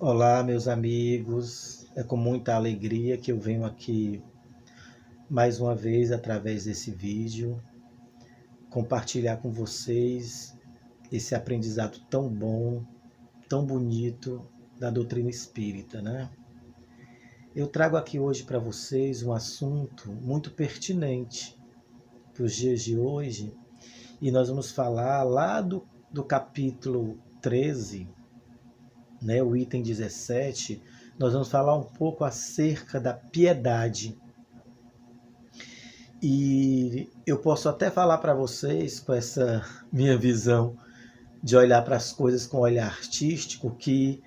Olá, meus amigos. É com muita alegria que eu venho aqui mais uma vez através desse vídeo compartilhar com vocês esse aprendizado tão bom, tão bonito da doutrina espírita, né? Eu trago aqui hoje para vocês um assunto muito pertinente para os dias de hoje e nós vamos falar lá do capítulo 13, né, o item 17, nós vamos falar um pouco acerca da piedade. E eu posso até falar para vocês, com essa minha visão de olhar para as coisas com olhar artístico, que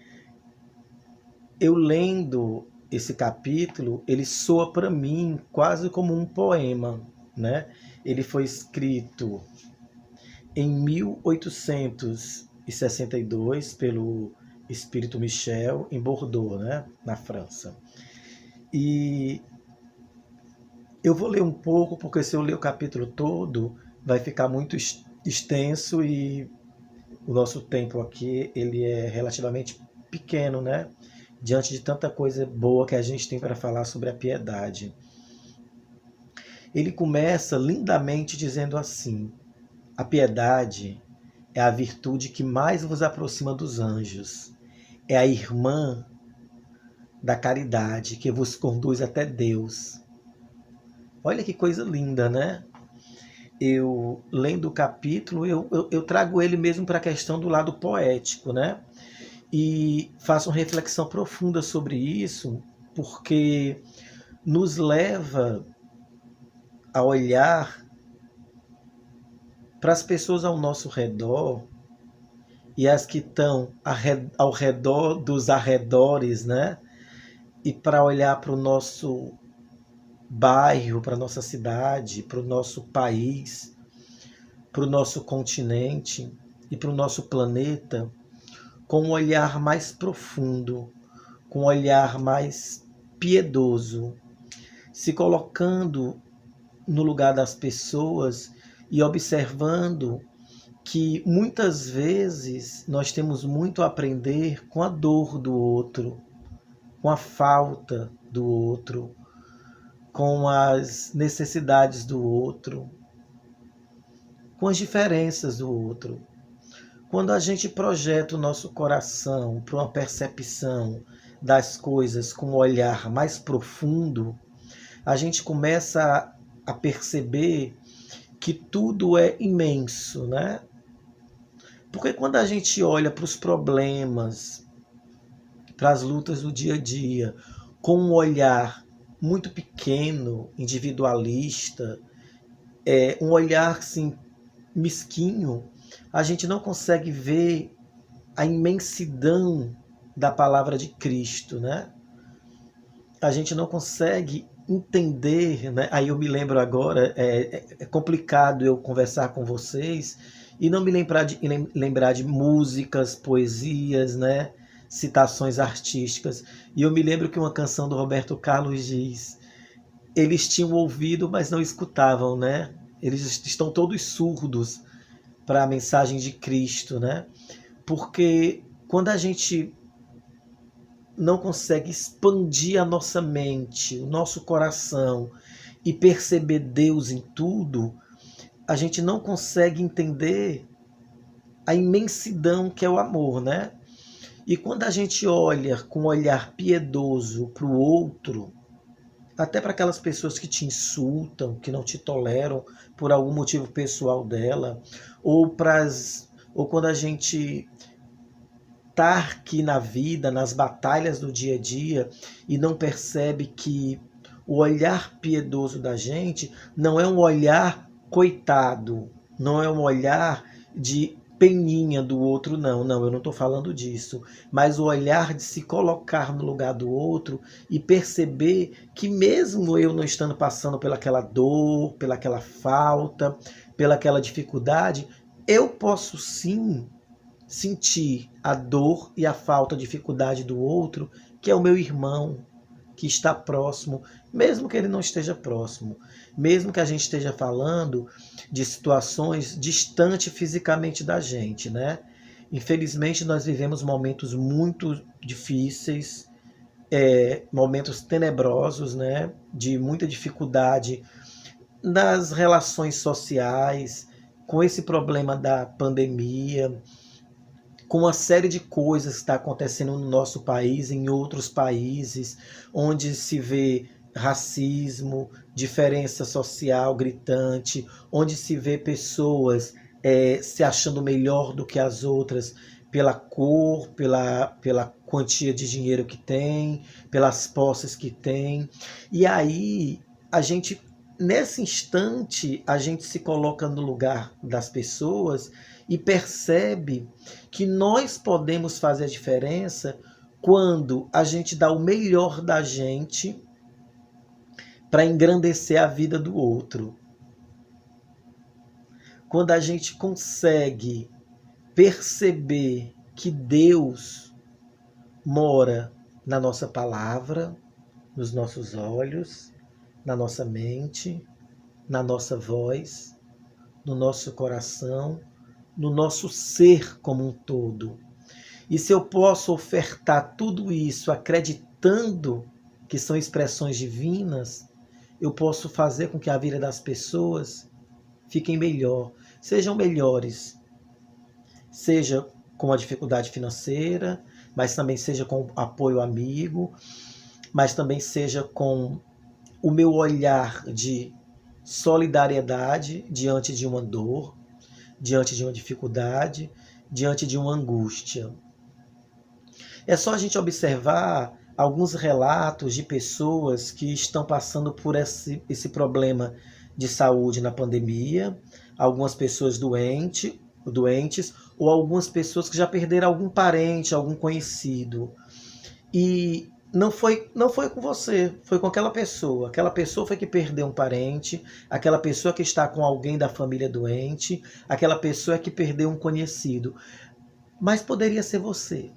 eu lendo esse capítulo, ele soa para mim quase como um poema, né? Ele foi escrito em 1862 pelo Espírito Michel em Bordeaux, né, na França. E eu vou ler um pouco, porque se eu ler o capítulo todo, vai ficar muito extenso e o nosso tempo aqui ele é relativamente pequeno, né? Diante de tanta coisa boa que a gente tem para falar sobre a piedade. Ele começa lindamente dizendo assim: a piedade é a virtude que mais vos aproxima dos anjos. É a irmã da caridade que vos conduz até Deus. Olha que coisa linda, né? Eu lendo o capítulo, eu trago ele mesmo para a questão do lado poético, né? E faço uma reflexão profunda sobre isso, porque nos leva a olhar para as pessoas ao nosso redor e as que estão ao redor dos arredores, né? E para olhar para o nosso bairro, para a nossa cidade, para o nosso país, para o nosso continente e para o nosso planeta com um olhar mais profundo, com um olhar mais piedoso, se colocando no lugar das pessoas e observando que muitas vezes nós temos muito a aprender com a dor do outro, com a falta do outro, com as necessidades do outro, com as diferenças do outro. Quando a gente projeta o nosso coração para uma percepção das coisas com um olhar mais profundo, a gente começa a perceber que tudo é imenso, né? Porque quando a gente olha para os problemas, para as lutas do dia a dia, com um olhar muito pequeno, individualista, um olhar assim, mesquinho, a gente não consegue ver a imensidão da palavra de Cristo, né? A gente não consegue entender, né? Aí eu me lembro agora, é complicado eu conversar com vocês e não me lembrar de músicas, poesias, né? Citações artísticas. E eu me lembro que uma canção do Roberto Carlos diz: eles tinham ouvido, mas não escutavam, né? Eles estão todos surdos para a mensagem de Cristo, né? Porque quando a gente não consegue expandir a nossa mente, o nosso coração e perceber Deus em tudo, a gente não consegue entender a imensidão que é o amor, né? E quando a gente olha com um olhar piedoso para o outro, até para aquelas pessoas que te insultam, que não te toleram por algum motivo pessoal dela, ou quando a gente está aqui na vida, nas batalhas do dia a dia, e não percebe que o olhar piedoso da gente não é um olhar coitado, não é um olhar de peninha do outro, não, eu não estou falando disso, mas o olhar de se colocar no lugar do outro e perceber que mesmo eu não estando passando pelaquela dor, pelaquela falta, pelaquela dificuldade, eu posso sim sentir a dor e a falta, a dificuldade do outro, que é o meu irmão, que está próximo, mesmo que ele não esteja próximo, mesmo que a gente esteja falando de situações distantes fisicamente da gente, né? Infelizmente, nós vivemos momentos muito difíceis, momentos tenebrosos, né? De muita dificuldade nas relações sociais, com esse problema da pandemia, com uma série de coisas que está acontecendo no nosso país, em outros países, onde se vê racismo, diferença social gritante, onde se vê pessoas se achando melhor do que as outras pela cor, pela quantia de dinheiro que tem, pelas posses que tem. E aí, a gente, nesse instante, a gente se coloca no lugar das pessoas e percebe que nós podemos fazer a diferença quando a gente dá o melhor da gente para engrandecer a vida do outro. Quando a gente consegue perceber que Deus mora na nossa palavra, nos nossos olhos, na nossa mente, na nossa voz, no nosso coração, no nosso ser como um todo. E se eu posso ofertar tudo isso acreditando que são expressões divinas, eu posso fazer com que a vida das pessoas fiquem melhor, sejam melhores, seja com a dificuldade financeira, mas também seja com apoio amigo, mas também seja com o meu olhar de solidariedade diante de uma dor, diante de uma dificuldade, diante de uma angústia. É só a gente observar alguns relatos de pessoas que estão passando por esse problema de saúde na pandemia, algumas pessoas doentes, ou algumas pessoas que já perderam algum parente, algum conhecido. E não foi com você, foi com aquela pessoa. Aquela pessoa foi que perdeu um parente, aquela pessoa que está com alguém da família doente, aquela pessoa que perdeu um conhecido. Mas poderia ser você.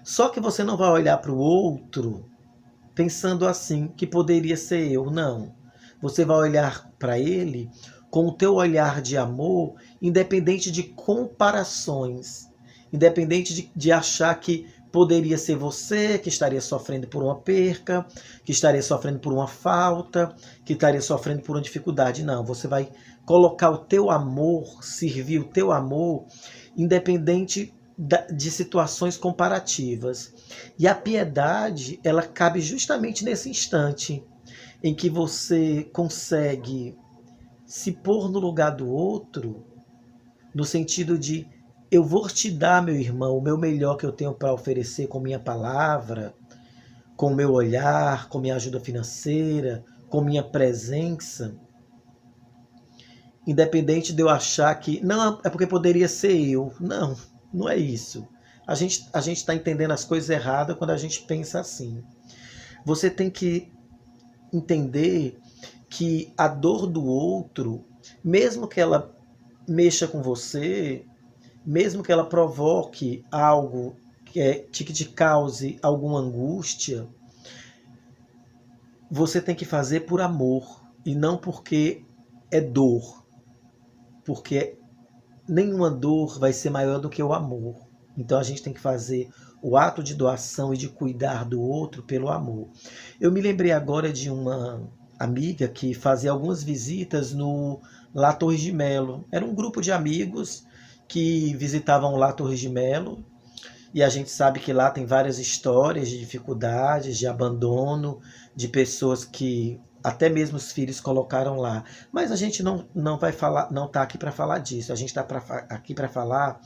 Só que você não vai olhar para o outro pensando assim, que poderia ser eu, não. Você vai olhar para ele com o teu olhar de amor, independente de comparações, independente de achar que poderia ser você que estaria sofrendo por uma perca, que estaria sofrendo por uma falta, que estaria sofrendo por uma dificuldade. Não, você vai colocar o teu amor, servir o teu amor, independente de situações comparativas. E a piedade, ela cabe justamente nesse instante em que você consegue se pôr no lugar do outro, no sentido de eu vou te dar, meu irmão, o meu melhor que eu tenho para oferecer com minha palavra, com o meu olhar, com minha ajuda financeira, com minha presença, independente de eu achar que não, é porque poderia ser eu. Não, não é isso. A gente está entendendo as coisas erradas quando a gente pensa assim. Você tem que entender que a dor do outro, mesmo que ela mexa com você, mesmo que ela provoque algo que te cause alguma angústia, você tem que fazer por amor e não porque é dor. Porque nenhuma dor vai ser maior do que o amor. Então a gente tem que fazer o ato de doação e de cuidar do outro pelo amor. Eu me lembrei agora de uma amiga que fazia algumas visitas no Lá Torres de Melo. Era um grupo de amigos que visitavam lá Torres de Melo. E a gente sabe que lá tem várias histórias de dificuldades, de abandono, de pessoas que até mesmo os filhos colocaram lá. Mas a gente não vai falar, não está aqui para falar disso. A gente está aqui para falar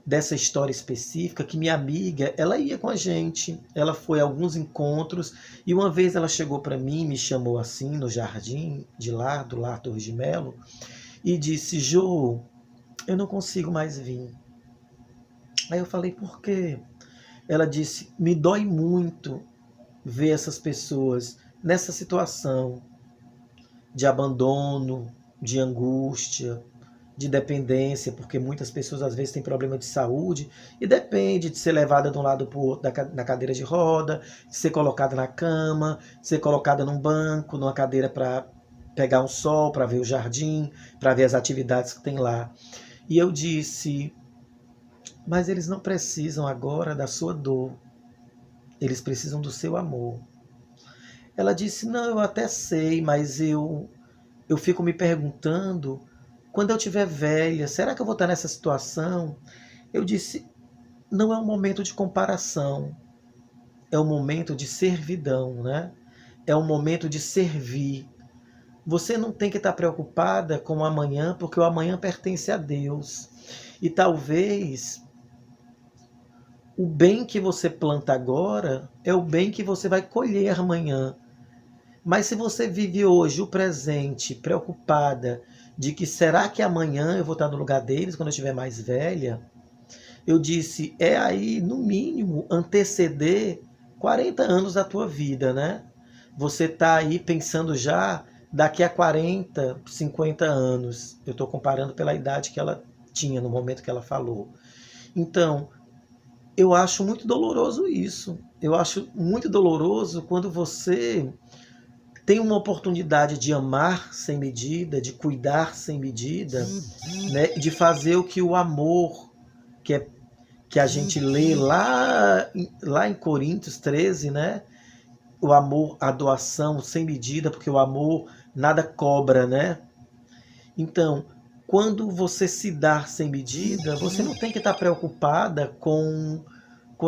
dessa história específica que minha amiga, ela ia com a gente, ela foi a alguns encontros e uma vez ela chegou para mim, me chamou assim no jardim de lá, do Lar Torres de Melo, e disse: Jô, eu não consigo mais vir. Aí eu falei: por quê? Ela disse: me dói muito ver essas pessoas nessa situação de abandono, de angústia, de dependência, porque muitas pessoas às vezes têm problema de saúde e depende de ser levada de um lado para o outro na cadeira de roda, de ser colocada na cama, de ser colocada num banco, numa cadeira para pegar um sol, para ver o jardim, para ver as atividades que tem lá. E eu disse: mas eles não precisam agora da sua dor, eles precisam do seu amor. Ela disse, não, eu até sei, mas eu fico me perguntando, quando eu tiver velha, será que eu vou estar nessa situação? Eu disse, não é um momento de comparação, é um momento de servidão, né? É um momento de servir. Você não tem que estar preocupada com o amanhã, porque o amanhã pertence a Deus. E talvez o bem que você planta agora é o bem que você vai colher amanhã. Mas se você vive hoje o presente preocupada de que será que amanhã eu vou estar no lugar deles quando eu estiver mais velha, eu disse, é aí no mínimo anteceder 40 anos da tua vida, né? Você está aí pensando já daqui a 40, 50 anos. Eu estou comparando pela idade que ela tinha no momento que ela falou. Então, eu acho muito doloroso isso. Eu acho muito doloroso quando você tem uma oportunidade de amar sem medida, de cuidar sem medida, né? De fazer o que o amor, que é que a gente lê lá em Coríntios 13, né? O amor, a doação sem medida, porque o amor nada cobra, né? Então, quando você se dá sem medida, você não tem que estar preocupada com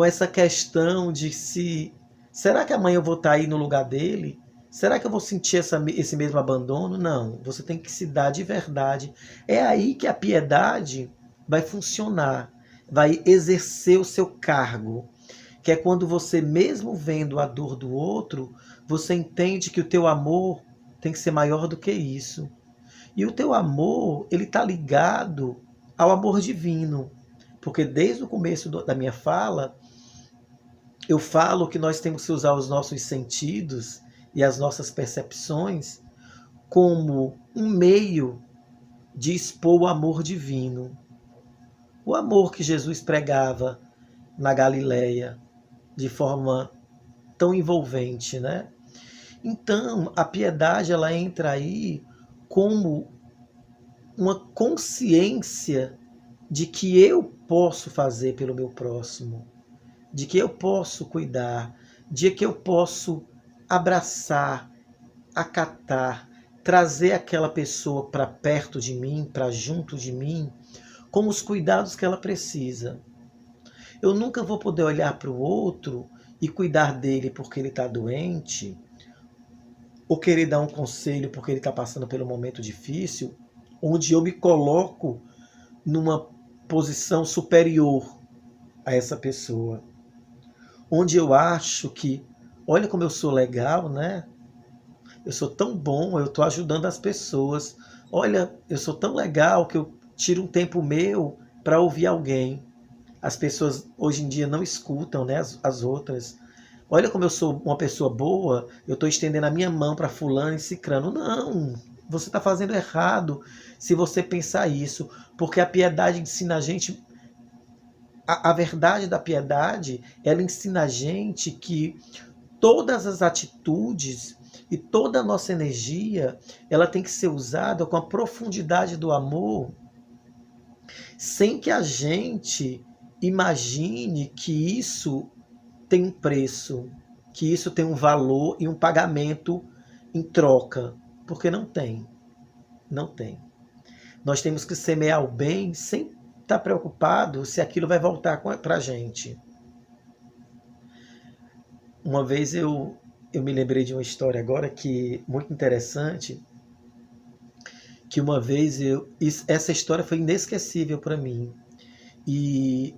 essa questão de se será que amanhã eu vou estar aí no lugar dele? Será que eu vou sentir esse mesmo abandono? Não, você tem que se dar de verdade. É aí que a piedade vai funcionar, vai exercer o seu cargo, que é quando você, mesmo vendo a dor do outro, você entende que o teu amor tem que ser maior do que isso. E o teu amor, ele está ligado ao amor divino. Porque desde o começo da minha fala, eu falo que nós temos que usar os nossos sentidos e as nossas percepções como um meio de expor o amor divino. O amor que Jesus pregava na Galileia de forma tão envolvente, né? Então, a piedade ela entra aí como uma consciência de que eu posso fazer pelo meu próximo, de que eu posso cuidar, de que eu posso abraçar, acatar, trazer aquela pessoa para perto de mim, para junto de mim, com os cuidados que ela precisa. Eu nunca vou poder olhar para o outro e cuidar dele porque ele está doente, ou querer dar um conselho porque ele está passando por um momento difícil, onde eu me coloco numa posição superior a essa pessoa. Onde eu acho que, olha como eu sou legal, né? Eu sou tão bom, eu estou ajudando as pessoas. Olha, eu sou tão legal que eu tiro um tempo meu para ouvir alguém. As pessoas hoje em dia não escutam, né, as outras. Olha como eu sou uma pessoa boa, eu estou estendendo a minha mão para fulano e cicrano. Não, você está fazendo errado se você pensar isso, porque a piedade ensina a gente, a verdade da piedade, ela ensina a gente que todas as atitudes e toda a nossa energia, ela tem que ser usada com a profundidade do amor, sem que a gente imagine que isso tem um preço, que isso tem um valor e um pagamento em troca, porque não tem, não tem. Nós temos que semear o bem sem estar preocupado se aquilo vai voltar para a gente. Uma vez eu me lembrei de uma história agora que muito interessante, que uma vez essa história foi inesquecível para mim e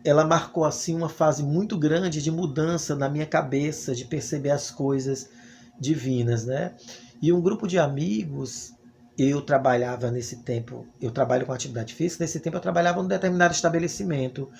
ela marcou assim uma fase muito grande de mudança na minha cabeça, de perceber as coisas divinas, né? E um grupo de amigos, eu trabalhava nesse tempo, eu trabalho com atividade física, nesse tempo eu trabalhava num determinado estabelecimento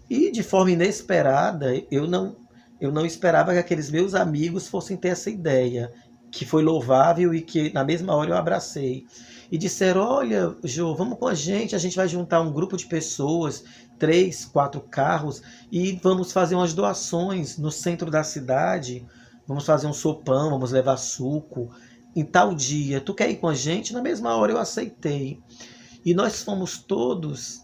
e de forma inesperada eu não esperava que aqueles meus amigos fossem ter essa ideia, que foi louvável e que na mesma hora eu abracei. E disseram, olha, Jô, vamos com a gente vai juntar um grupo de pessoas, 3, 4 carros, e vamos fazer umas doações no centro da cidade, vamos fazer um sopão, vamos levar suco, em tal dia, tu quer ir com a gente? Na mesma hora eu aceitei. E nós fomos todos,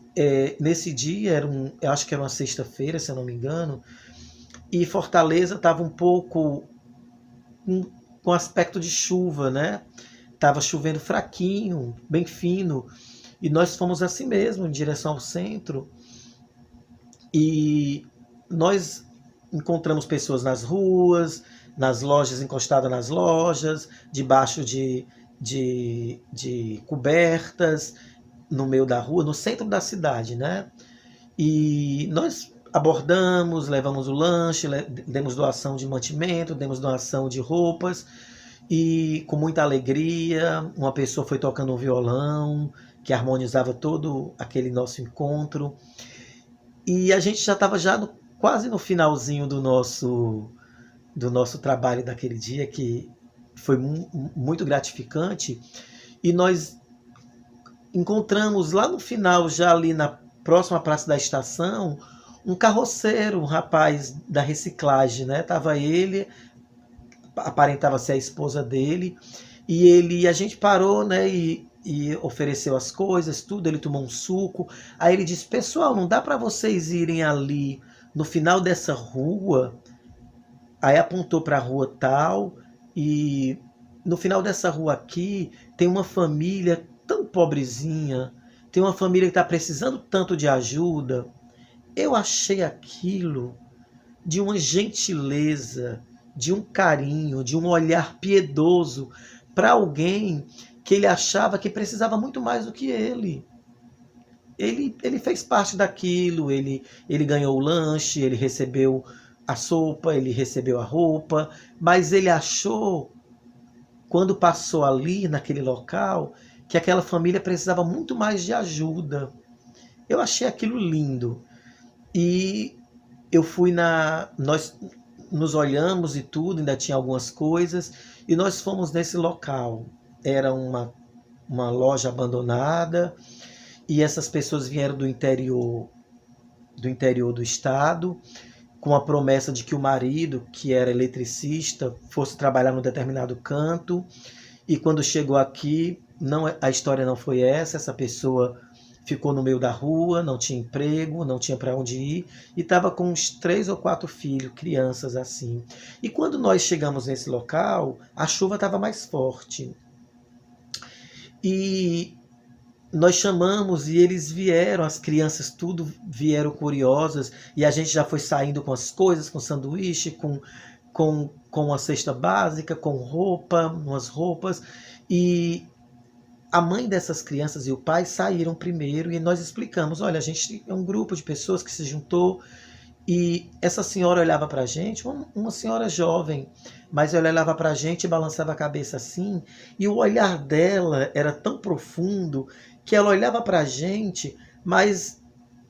nesse dia, eu acho que era uma sexta-feira, se eu não me engano, e Fortaleza estava um pouco com aspecto de chuva, né? Tava chovendo fraquinho, bem fino, e nós fomos assim mesmo, em direção ao centro, e nós encontramos pessoas nas ruas, nas lojas, encostadas nas lojas, debaixo de cobertas, no meio da rua, no centro da cidade, né? E nós abordamos, levamos o lanche, demos doação de mantimento, demos doação de roupas, e com muita alegria, uma pessoa foi tocando um violão, que harmonizava todo aquele nosso encontro. E a gente já estava quase no finalzinho do nosso trabalho daquele dia, que foi muito gratificante. E nós encontramos lá no final, já ali na próxima praça da estação, um carroceiro, um rapaz da reciclagem, né? Tava ele, aparentava ser a esposa dele, e a gente parou, né? E ofereceu as coisas, tudo. Ele tomou um suco. Aí ele disse: pessoal, não dá para vocês irem ali no final dessa rua? Aí apontou para a rua tal, e no final dessa rua aqui tem uma família tão pobrezinha, tem uma família que está precisando tanto de ajuda. Eu achei aquilo de uma gentileza, de um carinho, de um olhar piedoso para alguém que ele achava que precisava muito mais do que ele. Ele fez parte daquilo, ele ganhou o lanche, ele recebeu a sopa, ele recebeu a roupa, mas ele achou, quando passou ali naquele local, que aquela família precisava muito mais de ajuda. Eu achei aquilo lindo. E eu fui nós nos olhamos e tudo, ainda tinha algumas coisas, e nós fomos nesse local. Era uma loja abandonada, e essas pessoas vieram do interior do estado, com a promessa de que o marido, que era eletricista, fosse trabalhar num determinado canto. E quando chegou aqui, não, a história não foi essa pessoa ficou no meio da rua, não tinha emprego, não tinha para onde ir, e estava com uns 3 ou 4 filhos, crianças assim. E quando nós chegamos nesse local, a chuva estava mais forte. E nós chamamos e eles vieram, as crianças tudo vieram curiosas, e a gente já foi saindo com as coisas, com sanduíche, com uma cesta básica, com roupa, umas roupas, e a mãe dessas crianças e o pai saíram primeiro, e nós explicamos: olha, a gente é um grupo de pessoas que se juntou, e essa senhora olhava para a gente, uma senhora jovem, mas ela olhava para a gente e balançava a cabeça assim, e o olhar dela era tão profundo que ela olhava para a gente, mas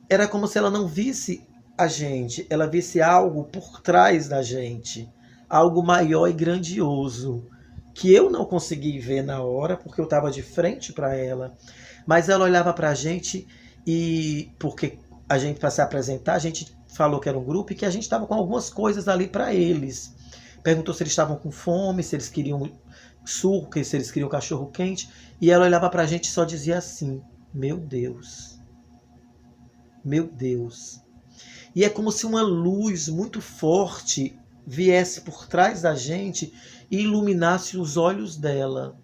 era como se ela não visse a gente, ela visse algo por trás da gente, algo maior e grandioso, que eu não consegui ver na hora, porque eu estava de frente para ela, mas ela olhava para a gente, e porque a gente, para se apresentar, a gente falou que era um grupo e que a gente estava com algumas coisas ali para eles. Perguntou se eles estavam com fome, se eles queriam suco, se eles queriam cachorro quente, e ela olhava para a gente e só dizia assim: meu Deus, meu Deus. E é como se uma luz muito forte viesse por trás da gente e iluminasse os olhos dela.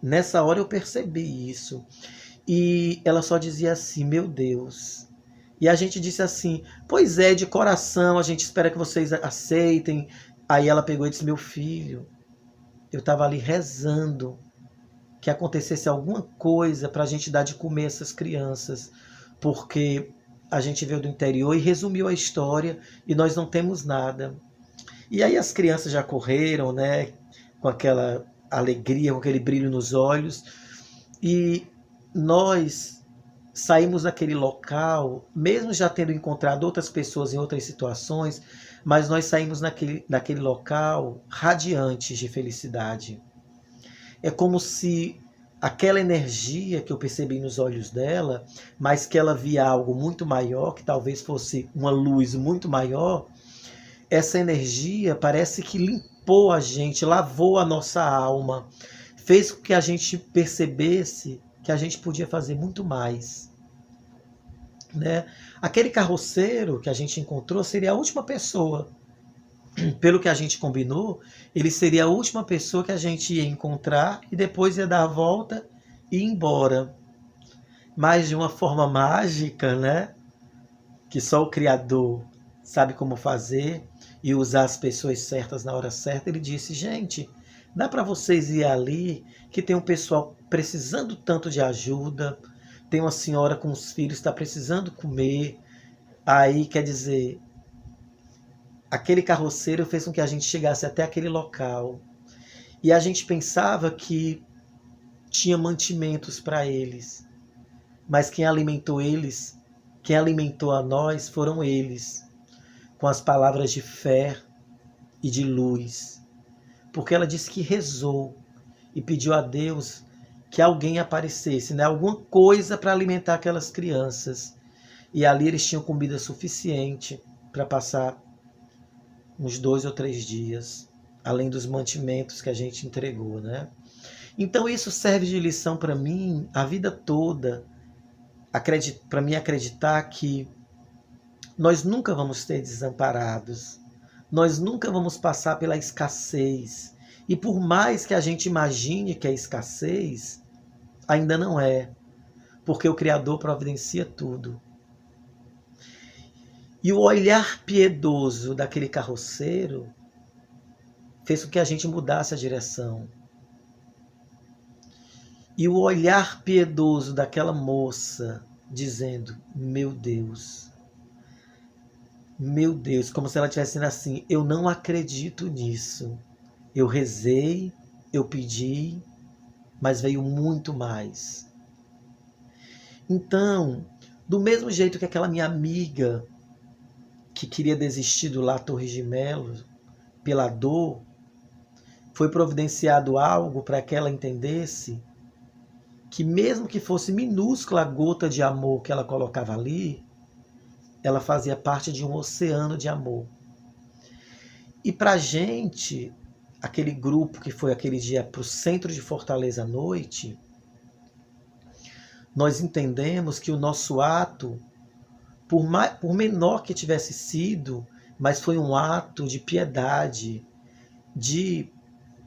Nessa hora eu percebi isso. E ela só dizia assim: meu Deus. E a gente disse assim: pois é, de coração, a gente espera que vocês aceitem. Aí ela pegou e disse: meu filho, eu estava ali rezando que acontecesse alguma coisa para a gente dar de comer essas crianças, porque a gente veio do interior, e resumiu a história, e nós não temos nada. E aí as crianças já correram, né, com aquela alegria, com aquele brilho nos olhos, e nós saímos daquele local, mesmo já tendo encontrado outras pessoas em outras situações, mas nós saímos daquele local radiantes de felicidade. É como se aquela energia que eu percebi nos olhos dela, mas que ela via algo muito maior, que talvez fosse uma luz muito maior, essa energia parece que limpou a gente, lavou a nossa alma, fez com que a gente percebesse que a gente podia fazer muito mais, né? Aquele carroceiro que a gente encontrou seria a última pessoa, pelo que a gente combinou, ele seria a última pessoa que a gente ia encontrar e depois ia dar a volta e ir embora. Mas de uma forma mágica, né? Que só o Criador sabe como fazer e usar as pessoas certas na hora certa, ele disse: gente, dá para vocês ir ali, que tem um pessoal precisando tanto de ajuda, tem uma senhora com os filhos que está precisando comer. Aí, quer dizer, aquele carroceiro fez com que a gente chegasse até aquele local. E a gente pensava que tinha mantimentos para eles, mas quem alimentou eles, quem alimentou a nós foram eles, com as palavras de fé e de luz. Porque ela disse que rezou e pediu a Deus que alguém aparecesse, né? Alguma coisa para alimentar aquelas crianças. E ali eles tinham comida suficiente para passar uns 2 ou 3 dias, além dos mantimentos que a gente entregou, né? Então isso serve de lição para mim a vida toda, para mim acreditar que nós nunca vamos ser desamparados, nós nunca vamos passar pela escassez. E por mais que a gente imagine que é escassez, ainda não é, porque o Criador providencia tudo. E o olhar piedoso daquele carroceiro fez com que a gente mudasse a direção. E o olhar piedoso daquela moça dizendo: meu Deus, como se ela estivesse dizendo assim: eu não acredito nisso. Eu rezei, eu pedi, mas veio muito mais. Então, do mesmo jeito que aquela minha amiga que queria desistir do La Torre de Melo pela dor, foi providenciado algo para que ela entendesse que mesmo que fosse minúscula a gota de amor que ela colocava ali, ela fazia parte de um oceano de amor. E para a gente, aquele grupo que foi aquele dia para o centro de Fortaleza à noite, nós entendemos que o nosso ato, por menor que tivesse sido, mas foi um ato de piedade, de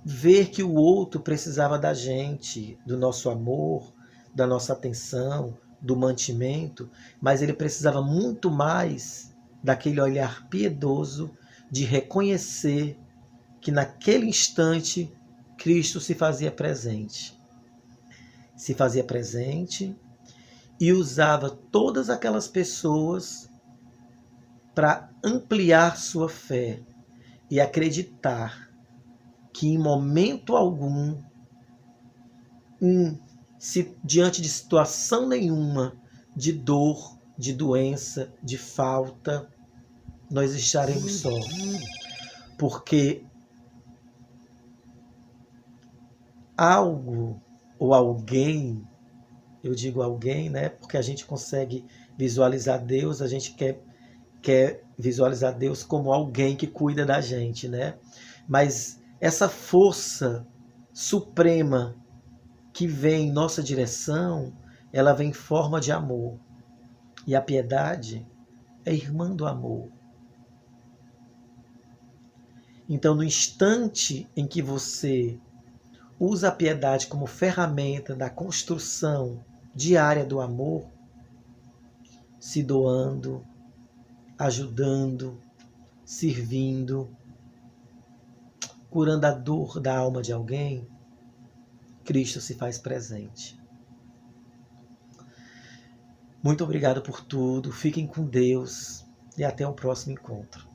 ver que o outro precisava da gente, do nosso amor, da nossa atenção, do mantimento, mas ele precisava muito mais daquele olhar piedoso de reconhecer que naquele instante Cristo se fazia presente. Se fazia presente e usava todas aquelas pessoas para ampliar sua fé e acreditar que em momento algum, diante de situação nenhuma, de dor, de doença, de falta, nós estaremos só. Porque algo ou alguém, eu digo alguém, né? Porque a gente consegue visualizar Deus, a gente quer visualizar Deus como alguém que cuida da gente, né? Mas essa força suprema que vem em nossa direção, ela vem em forma de amor. E a piedade é irmã do amor. Então, no instante em que você usa a piedade como ferramenta da construção diária do amor, se doando, ajudando, servindo, curando a dor da alma de alguém, Cristo se faz presente. Muito obrigado por tudo, fiquem com Deus e até o próximo encontro.